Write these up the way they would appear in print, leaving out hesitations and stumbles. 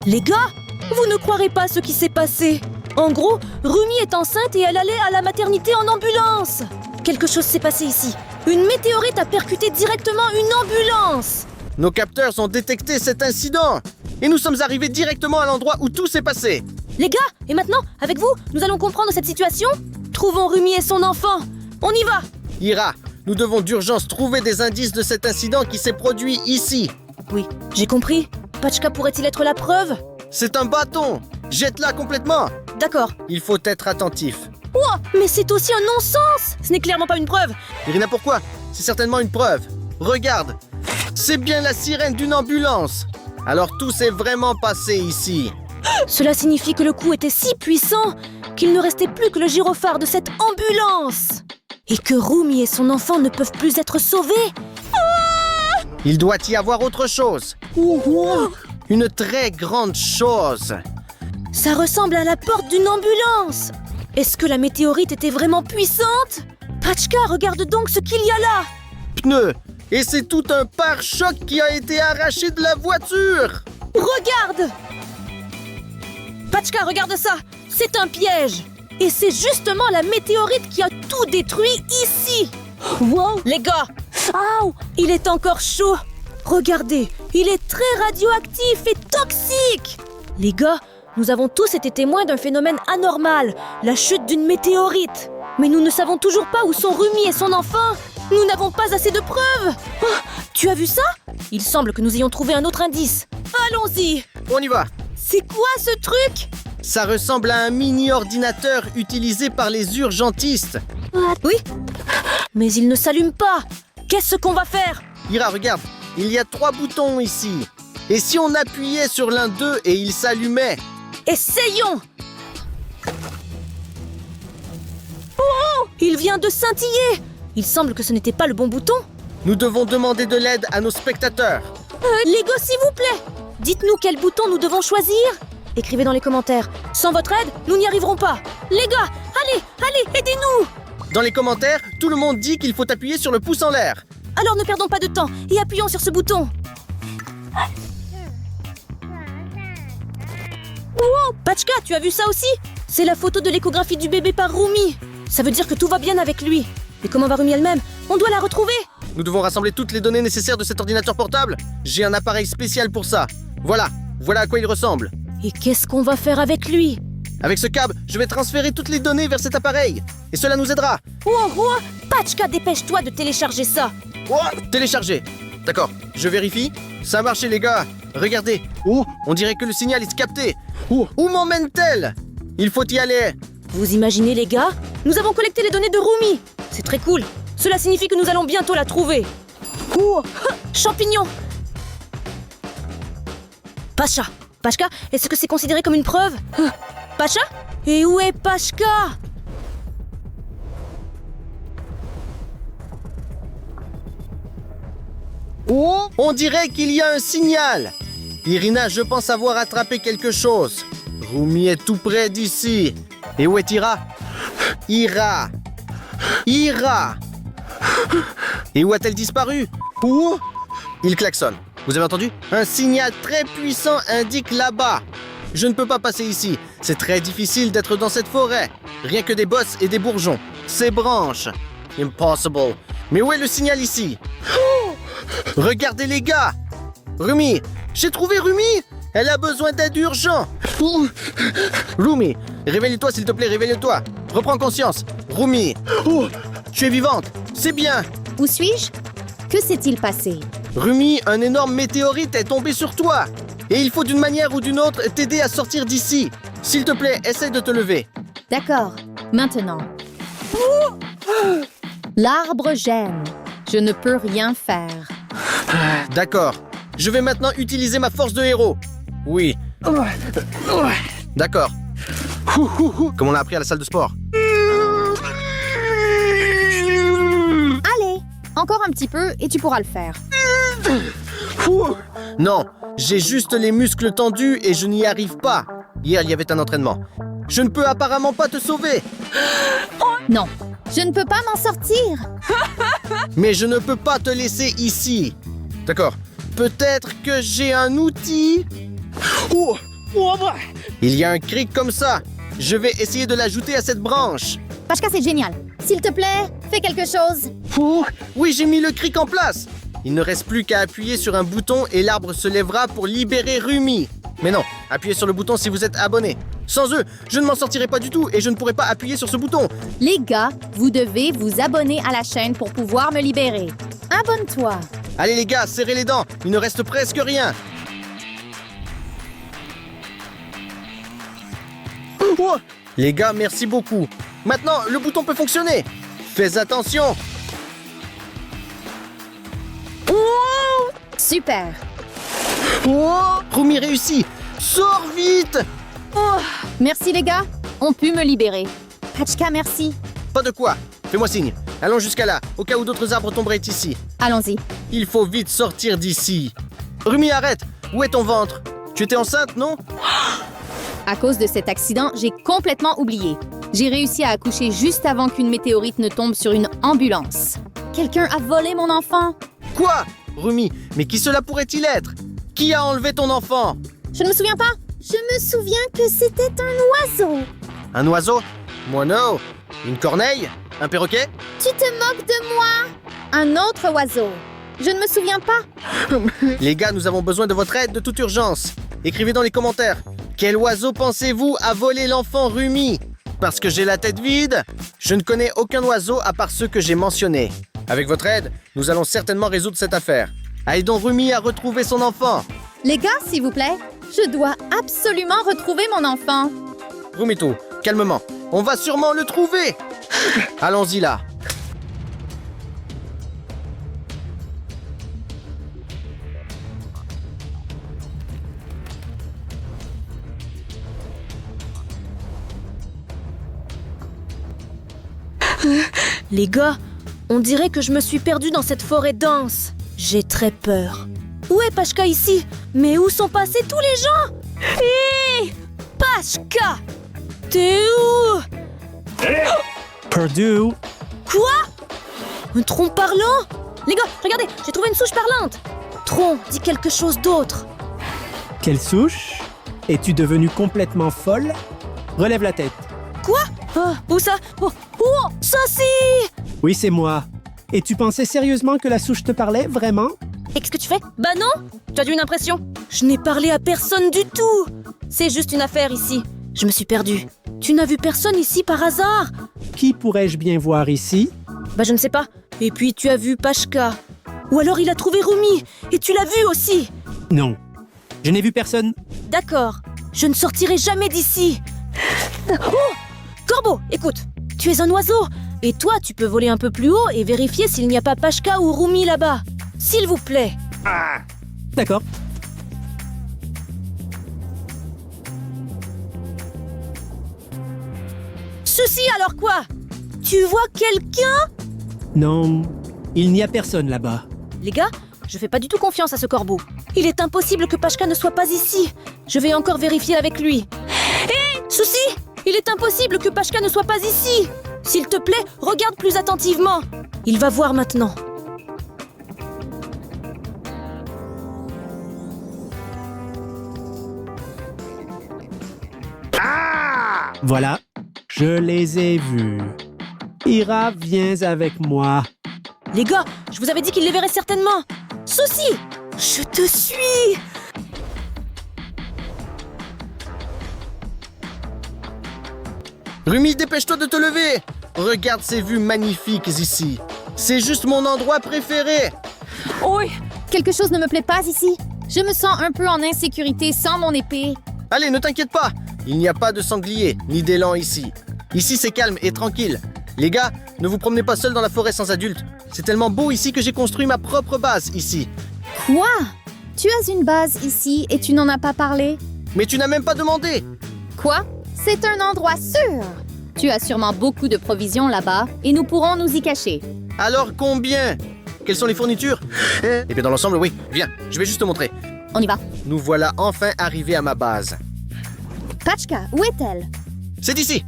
Les gars, vous ne croirez pas ce qui s'est passé. En gros, Rumi est enceinte et elle allait à la maternité en ambulance. Quelque chose s'est passé ici. Une météorite a percuté directement une ambulance. Nos capteurs ont détecté cet incident et nous sommes arrivés directement à l'endroit où tout s'est passé. Les gars, et maintenant, avec vous, nous allons comprendre cette situation. Trouvons Rumi et son enfant. On y va. Ira, nous devons d'urgence trouver des indices de cet incident qui s'est produit ici. Oui, j'ai compris. Pachka pourrait-il être la preuve? C'est un bâton. Jette-la complètement. D'accord. Il faut être attentif. Oh, mais c'est aussi un non-sens. Ce n'est clairement pas une preuve. Irina, pourquoi? C'est certainement une preuve. Regarde, c'est bien la sirène d'une ambulance. Alors tout s'est vraiment passé ici. Cela signifie que le coup était si puissant qu'il ne restait plus que le gyrophare de cette ambulance. Et que Rumi et son enfant ne peuvent plus être sauvés. Il doit y avoir autre chose. Une très grande chose. Ça ressemble à la porte d'une ambulance. Est-ce que la météorite était vraiment puissante? Pachka, regarde donc ce qu'il y a là. Pneus. Et c'est tout un pare-choc qui a été arraché de la voiture. Regarde! Pachka, regarde ça. C'est un piège. Et c'est justement la météorite qui a tout détruit ici. Wow! Les gars! Ouh! Il est encore chaud. Regardez, il est très radioactif et toxique. Les gars, nous avons tous été témoins d'un phénomène anormal, la chute d'une météorite. Mais nous ne savons toujours pas où sont Rumi et son enfant. Nous n'avons pas assez de preuves. Oh, tu as vu ça? Il semble que nous ayons trouvé un autre indice. Allons-y. On y va. C'est quoi ce truc? Ça ressemble à un mini-ordinateur utilisé par les urgentistes. Oui? Mais il ne s'allume pas. Qu'est-ce qu'on va faire? Ira, regarde, il y a 3 boutons ici. Et si on appuyait sur l'un d'eux et il s'allumait? Essayons! Oh! Il vient de scintiller! Il semble que ce n'était pas le bon bouton. Nous devons demander de l'aide à nos spectateurs. Les gars, s'il vous plaît! Dites-nous quel bouton nous devons choisir. Écrivez dans les commentaires. Sans votre aide, nous n'y arriverons pas. Les gars, allez, aidez-nous! Dans les commentaires, tout le monde dit qu'il faut appuyer sur le pouce en l'air. Alors ne perdons pas de temps et appuyons sur ce bouton. Wow, Pachka, tu as vu ça aussi? C'est la photo de l'échographie du bébé par Rumi. Ça veut dire que tout va bien avec lui. Et comment va Rumi elle-même? On doit la retrouver. Nous devons rassembler toutes les données nécessaires de cet ordinateur portable. J'ai un appareil spécial pour ça. Voilà à quoi il ressemble. Et qu'est-ce qu'on va faire avec lui? Avec ce câble, je vais transférer toutes les données vers cet appareil. Et cela nous aidera. Oh, Pachka, dépêche-toi de télécharger ça. Oh, télécharger. D'accord, je vérifie. Ça a marché, les gars. Regardez. Oh, on dirait que le signal est capté. Oh, où m'emmène-t-elle? Il faut y aller. Vous imaginez, les gars? Nous avons collecté les données de Rumi. C'est très cool. Cela signifie que nous allons bientôt la trouver. Oh, champignon. Pachka, est-ce que c'est considéré comme une preuve? Pacha? Et où est Pachka? Oh, on dirait qu'il y a un signal. Irina, je pense avoir attrapé quelque chose. Rumi est tout près d'ici. Et où est Ira? Ira! Et où a-t-elle disparu? Où? Il klaxonne. Vous avez entendu? Un signal très puissant indique là-bas. Je ne peux pas passer ici. C'est très difficile d'être dans cette forêt. Rien que des bosses et des bourgeons. Ces branches. Impossible. Mais où est le signal ici? Regardez les gars! Rumi! J'ai trouvé Rumi! Elle a besoin d'aide urgent! Rumi! Réveille-toi s'il te plaît, réveille-toi! Reprends conscience! Rumi! Tu es vivante! C'est bien! Où suis-je? Que s'est-il passé? Rumi, un énorme météorite est tombé sur toi! Et il faut d'une manière ou d'une autre t'aider à sortir d'ici! S'il te plaît, essaie de te lever! D'accord, maintenant. L'arbre gêne. Je ne peux rien faire. D'accord. Je vais maintenant utiliser ma force de héros. Oui. D'accord. Comme on l'a appris à la salle de sport. Allez, encore un petit peu et tu pourras le faire. Non, j'ai juste les muscles tendus et je n'y arrive pas. Hier, il y avait un entraînement. Je ne peux apparemment pas te sauver. Non, je ne peux pas m'en sortir. Mais je ne peux pas te laisser ici. D'accord. Peut-être que j'ai un outil. Il y a un cric comme ça. Je vais essayer de l'ajouter à cette branche. Pachka, c'est génial. S'il te plaît, fais quelque chose. Oui, j'ai mis le cric en place. Il ne reste plus qu'à appuyer sur un bouton et l'arbre se lèvera pour libérer Rumi. Mais non, appuyez sur le bouton si vous êtes abonné. Sans eux, je ne m'en sortirai pas du tout et je ne pourrai pas appuyer sur ce bouton. Les gars, vous devez vous abonner à la chaîne pour pouvoir me libérer. Abonne-toi. Allez les gars, serrez les dents. Il ne reste presque rien. Les gars, merci beaucoup. Maintenant, le bouton peut fonctionner. Fais attention. Super. Rumi réussit. Sors vite. Merci les gars. On peut me libérer. Pachka, merci. Pas de quoi. Fais-moi signe. Allons jusqu'à là, au cas où d'autres arbres tomberaient ici. Allons-y. Il faut vite sortir d'ici. Rumi, arrête. Où est ton ventre? Tu étais enceinte, non? À cause de cet accident, j'ai complètement oublié. J'ai réussi à accoucher juste avant qu'une météorite ne tombe sur une ambulance. Quelqu'un a volé mon enfant. Quoi? Rumi, mais qui cela pourrait-il être? Qui a enlevé ton enfant? Je ne me souviens pas. Je me souviens que c'était un oiseau. Un oiseau? Moi non. Une corneille? Un perroquet? Tu te moques de moi? Un autre oiseau. Je ne me souviens pas. Les gars, nous avons besoin de votre aide de toute urgence. Écrivez dans les commentaires. Quel oiseau pensez-vous a volé l'enfant Rumi? Parce que j'ai la tête vide, je ne connais aucun oiseau à part ceux que j'ai mentionnés. Avec votre aide, nous allons certainement résoudre cette affaire. Aidons Rumi à retrouver son enfant. Les gars, s'il vous plaît, je dois absolument retrouver mon enfant. Rumito, calmement. On va sûrement le trouver. Allons-y là. Les gars, on dirait que je me suis perdue dans cette forêt dense. J'ai très peur. Où est Pachka ici? Mais où sont passés tous les gens? Hé! Pachka! T'es où? Perdue. Quoi? Un tronc parlant? Les gars, regardez, j'ai trouvé une souche parlante. Tronc, dis quelque chose d'autre. Quelle souche? Es-tu devenue complètement folle? Relève la tête. Quoi? Où ça? Oh, ça c'est... Oui, c'est moi. Et tu pensais sérieusement que la souche te parlait, vraiment? Et qu'est-ce que tu fais? Bah non! Tu as dû une impression. Je n'ai parlé à personne du tout. C'est juste une affaire ici. Je me suis perdue. Tu n'as vu personne ici par hasard? Qui pourrais-je bien voir ici? Bah je ne sais pas. Et puis tu as vu Pachka. Ou alors il a trouvé Rumi. Et tu l'as vu aussi. Non. Je n'ai vu personne. D'accord. Je ne sortirai jamais d'ici. Oh! Corbeau, écoute. Tu es un oiseau. Et toi, tu peux voler un peu plus haut et vérifier s'il n'y a pas Pachka ou Rumi là-bas. S'il vous plaît. D'accord. Ceci alors quoi? Tu vois quelqu'un? Non, il n'y a personne là-bas. Les gars, je fais pas du tout confiance à ce corbeau. Il est impossible que Pachka ne soit pas ici. Je vais encore vérifier avec lui. Hé, Souci! Il est impossible que Pachka ne soit pas ici. S'il te plaît, regarde plus attentivement. Il va voir maintenant. Voilà, je les ai vus. Ira, viens avec moi. Les gars, je vous avais dit qu'il les verrait certainement. Souci! Je te suis! Rumi, dépêche-toi de te lever. Regarde ces vues magnifiques ici. C'est juste mon endroit préféré. Oui. Quelque chose ne me plaît pas ici. Je me sens un peu en insécurité sans mon épée. Allez, ne t'inquiète pas. Il n'y a pas de sanglier, ni d'élan ici. Ici, c'est calme et tranquille. Les gars, ne vous promenez pas seuls dans la forêt sans adultes. C'est tellement beau ici que j'ai construit ma propre base ici. Quoi? Tu as une base ici et tu n'en as pas parlé? Mais tu n'as même pas demandé. Quoi? C'est un endroit sûr. Tu as sûrement beaucoup de provisions là-bas et nous pourrons nous y cacher. Alors combien? Quelles sont les fournitures? Eh bien dans l'ensemble, oui. Viens, je vais juste te montrer. On y va. Nous voilà enfin arrivés à ma base. Pachka, où est-elle? C'est ici.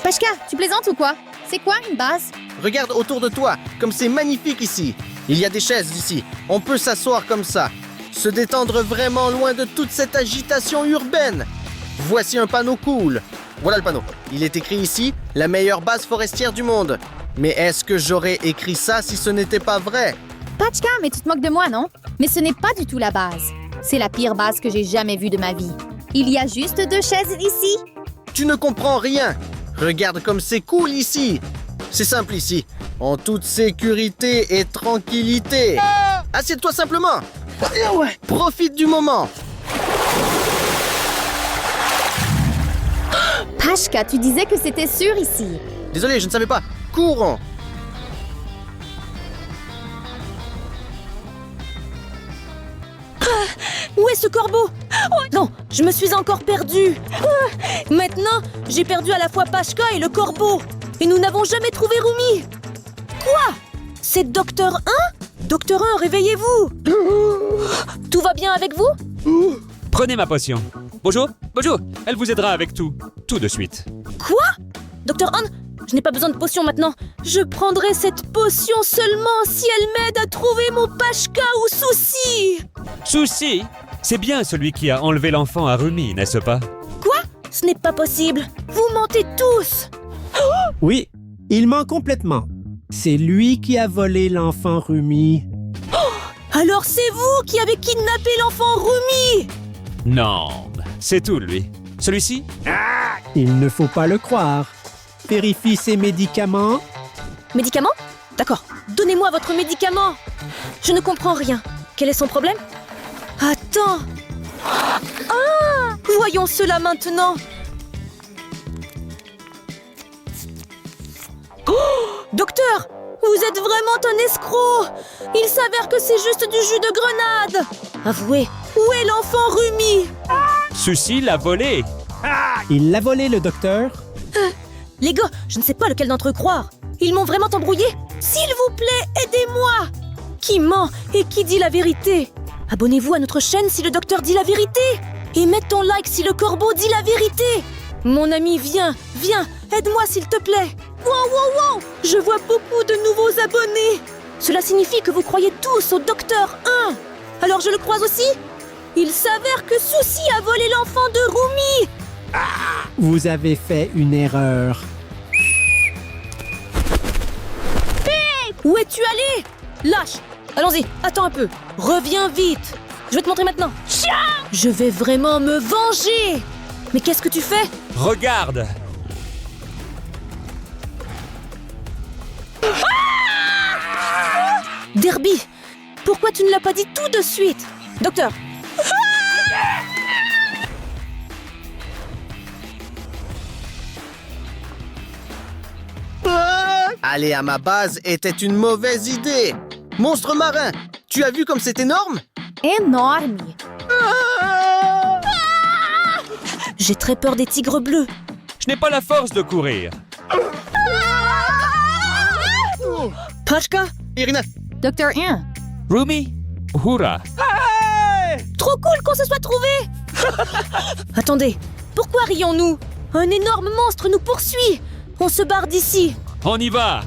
Pachka, tu plaisantes ou quoi? C'est quoi une base? Regarde autour de toi, comme c'est magnifique ici. Il y a des chaises ici. On peut s'asseoir comme ça. Se détendre vraiment loin de toute cette agitation urbaine. Voici un panneau cool. Voilà le panneau. Il est écrit ici, la meilleure base forestière du monde. Mais est-ce que j'aurais écrit ça si ce n'était pas vrai? Pachka, mais tu te moques de moi, non? Mais ce n'est pas du tout la base. C'est la pire base que j'ai jamais vue de ma vie. Il y a juste 2 chaises ici. Tu ne comprends rien. Regarde comme c'est cool ici. C'est simple ici. En toute sécurité et tranquillité. Assieds-toi simplement. Profite du moment. Pachka, tu disais que c'était sûr ici. Désolé, je ne savais pas. Courons. Où est ce corbeau? Oh, non, je me suis encore perdue. Maintenant, j'ai perdu à la fois Pachka et le corbeau. Et nous n'avons jamais trouvé Rumi. Quoi? C'est Docteur 1? Docteur 1, réveillez-vous. Tout va bien avec vous? Prenez ma potion. Bonjour, bonjour. Elle vous aidera avec tout. Tout de suite. Quoi? Docteur Han, je n'ai pas besoin de potion maintenant. Je prendrai cette potion seulement si elle m'aide à trouver mon Pachka ou Souci. Souci, c'est bien celui qui a enlevé l'enfant à Rumi, n'est-ce pas? Quoi? Ce n'est pas possible. Vous mentez tous. Oui, il ment complètement. C'est lui qui a volé l'enfant Rumi. Alors c'est vous qui avez kidnappé l'enfant Rumi. Non, c'est tout lui. Celui-ci? Il ne faut pas le croire. Vérifie ses médicaments. Médicament? D'accord. Donnez-moi votre médicament. Je ne comprends rien. Quel est son problème? Attends. Ah! Voyons cela maintenant. Oh! Docteur! Vous êtes vraiment un escroc! Il s'avère que c'est juste du jus de grenade! Avouez, où est l'enfant Rumi? Souci l'a volé. Il l'a volé, le docteur. Les gars, je ne sais pas lequel d'entre eux croire. Ils m'ont vraiment embrouillé? S'il vous plaît, aidez-moi! Qui ment et qui dit la vérité? Abonnez-vous à notre chaîne si le docteur dit la vérité! Et mets ton like si le corbeau dit la vérité! Mon ami, viens, aide-moi s'il te plaît! Wow! Je vois beaucoup de nouveaux abonnés! Cela signifie que vous croyez tous au docteur 1! Alors je le crois aussi? Il s'avère que Souci a volé l'enfant de Rumi! Vous avez fait une erreur. Où es-tu allé? Lâche! Allons-y, attends un peu. Reviens vite. Je vais te montrer maintenant. Je vais vraiment me venger! Mais qu'est-ce que tu fais? Regarde. Derby, pourquoi tu ne l'as pas dit tout de suite? Docteur! Aller à ma base était une mauvaise idée. Monstre marin, tu as vu comme c'est énorme? Énorme. J'ai très peur des tigres bleus. Je n'ai pas la force de courir. Pachka? Irina, Docteur 1. Rumi, Uhura. Trop cool qu'on se soit trouvés! Attendez, pourquoi rions-nous? Un énorme monstre nous poursuit! On se barre d'ici! On y va.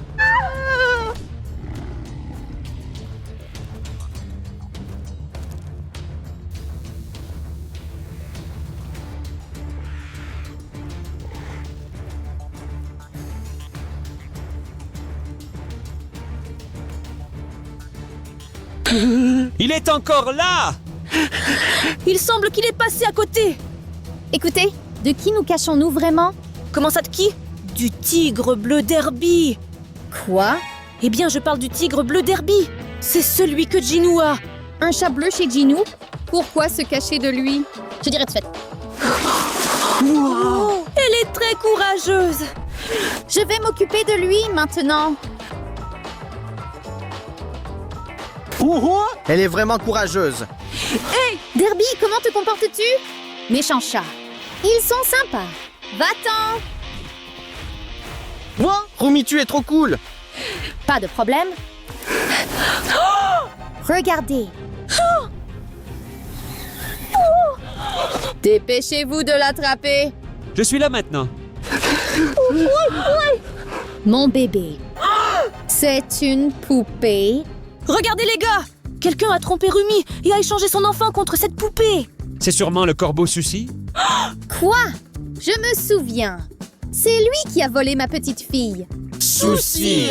Il est encore là! Il semble qu'il est passé à côté! Écoutez, de qui nous cachons-nous vraiment? Comment ça de qui? Du tigre bleu Derby! Quoi? Eh bien, je parle du tigre bleu Derby! C'est celui que Jinou a! Un chat bleu chez Jinou? Pourquoi se cacher de lui? Je dirais de suite. Oh, elle est très courageuse! Je vais m'occuper de lui maintenant. elle est vraiment courageuse. Derby, comment te comportes-tu? Méchant chat. Ils sont sympas. Va-t'en. Rumi, tu es trop cool. Pas de problème. Regardez. Dépêchez-vous de l'attraper. Je suis là maintenant. Mon bébé. C'est une poupée. Regardez les gars! Quelqu'un a trompé Rumi et a échangé son enfant contre cette poupée. C'est sûrement le corbeau Sucy? Quoi? Je me souviens. C'est lui qui a volé ma petite fille. Souci!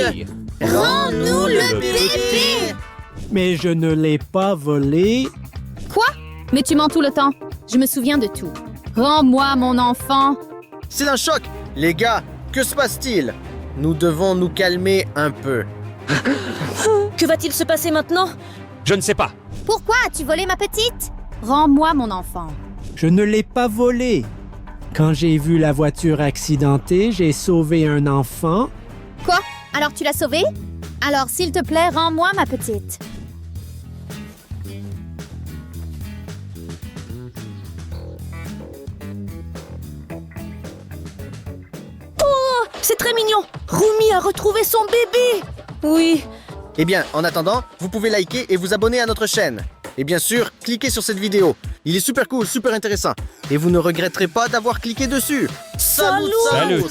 Rends-nous le bébé! Mais je ne l'ai pas volé. Quoi? Mais tu mens tout le temps. Je me souviens de tout. Rends-moi mon enfant. C'est un choc! Les gars, que se passe-t-il? Nous devons nous calmer un peu. Que va-t-il se passer maintenant? Je ne sais pas. Pourquoi as-tu volé ma petite? Rends-moi mon enfant. Je ne l'ai pas volé. Quand j'ai vu la voiture accidentée, j'ai sauvé un enfant. Quoi? Alors tu l'as sauvée? Alors s'il te plaît, rends-moi ma petite. C'est très mignon. Rumi a retrouvé son bébé. Oui. Eh bien, en attendant, vous pouvez liker et vous abonner à notre chaîne. Et bien sûr, cliquez sur cette vidéo. Il est super cool, super intéressant. Et vous ne regretterez pas d'avoir cliqué dessus. Salut! Salut!